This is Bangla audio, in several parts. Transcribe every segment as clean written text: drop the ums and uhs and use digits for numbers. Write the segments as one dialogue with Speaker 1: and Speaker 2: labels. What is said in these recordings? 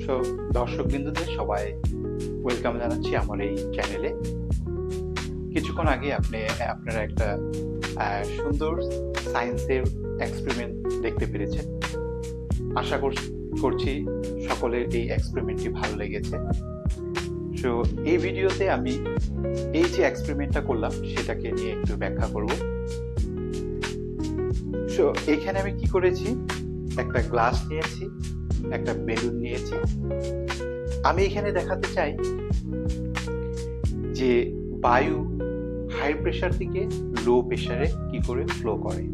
Speaker 1: সো দর্শকবৃন্দদের সবাই ওয়েলকাম জানাচ্ছি আমার এই চ্যানেলে। কিছুক্ষণ আগে আপনারা একটা সুন্দর সায়েন্সের এক্সপেরিমেন্ট দেখতে পেরেছেন। আশা করছি সকলের এই এক্সপেরিমেন্টটি ভালো লেগেছে। সো এই ভিডিওতে আমি এই যে এক্সপেরিমেন্টটা করলাম সেটাকে নিয়ে একটু ব্যাখ্যা করব। সো এখানে আমি কি করেছি, একটা গ্লাস নিয়েছি, একটা বেলুন নিয়েছি। আমি এখানে দেখাতে চাই যে বায়ু হাই প্রেসার থেকে লো প্রেসারে কি করে ফ্লো করে,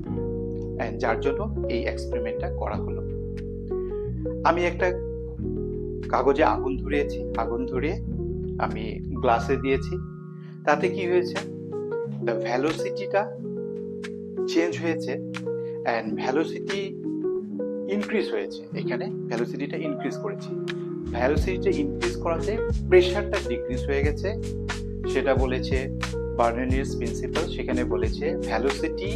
Speaker 1: যার জন্য এই এক্সপেরিমেন্টটা করা হলো। আমি একটা কাগজে আগুন ধরিয়েছি, আগুন ধরিয়ে আমি গ্লাসে দিয়েছি। তাতে কি হয়েছে, দ্য ভেলোসিটিটা চেঞ্জ হয়েছে অ্যান্ড ভেলোসিটি ইনক্রিজ হয়েছে। এখানে ভেলোসিটিটা ইনক্রিজ করেছি, ভেলোসিটিটা ইনক্রিজ করাতে প্রেসারটা ডিক্রিজ হয়ে গেছে। সেটা বলেছে বার্নৌলিস প্রিন্সিপাল। সেখানে বলেছে velocity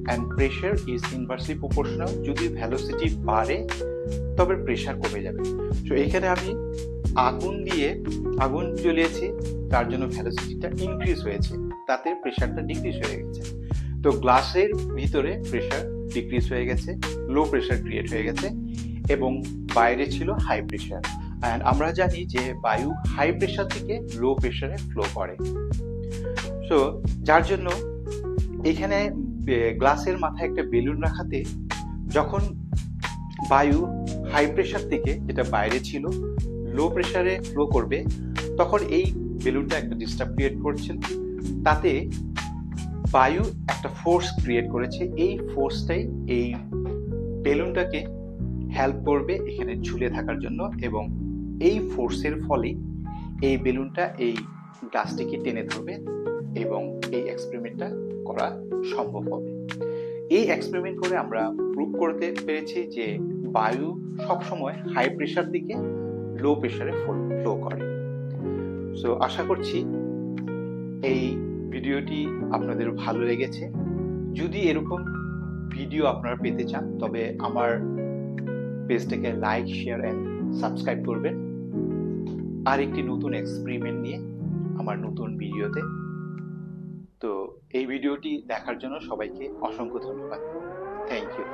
Speaker 1: and pressure is inversely proportional. যদি ভেলোসিটি বাড়ে তবে প্রেসার কমে যাবে। তো এখানে আমি আগুন জ্বলিয়েছি, তার জন্য ভেলোসিটিটা ইনক্রিজ হয়েছে, তাতে প্রেসারটা ডিক্রিজ হয়ে গেছে। তো গ্লাসের ভিতরে প্রেসার ডিক্রিজ হয়ে গেছে, লো প্রেসার ক্রিয়েট হয়ে গেছে এবং বাইরে ছিল হাই প্রেসার। অ্যান্ড আমরা জানি যে বায়ু হাই প্রেসার থেকে লো প্রেসারে ফ্লো করে। সো যার জন্য এখানে গ্লাসের মাথায় একটা বেলুন রাখাতে যখন বায়ু হাই প্রেসার থেকে, যেটা বাইরে ছিল, লো প্রেসারে ফ্লো করবে, তখন এই বেলুনটা একটা ডিস্টার্ব ক্রিয়েট করছিল। তাতে বায়ু একটা ফোর্স ক্রিয়েট করেছে। এই ফোর্সটাই এই বেলুনটাকে হেল্প করবে এখানে ঝুলে থাকার জন্য, এবং এই ফোর্সের ফলে এই বেলুনটা এই গ্লাসটিকে টেনে ধরবে এবং এই এক্সপেরিমেন্টটা করা সম্ভব হবে। এই এক্সপেরিমেন্ট করে আমরা প্রুভ করতে পেরেছি যে বায়ু সবসময় হাই প্রেসার থেকে লো প্রেসারে ফ্লো করে। সো আশা করছি এই ভিডিওটি আপনাদের ভালো লেগেছে। যদি এরকম ভিডিও আপনারা পেতে চান তবে আমার পেজটাকে লাইক, শেয়ার অ্যান্ড সাবস্ক্রাইব করবেন। আর একটি নতুন এক্সপেরিমেন্ট নিয়ে আমার নতুন ভিডিওতে। তো এই ভিডিওটি দেখার জন্য সবাইকে অসংখ্য ধন্যবাদ। Thank you.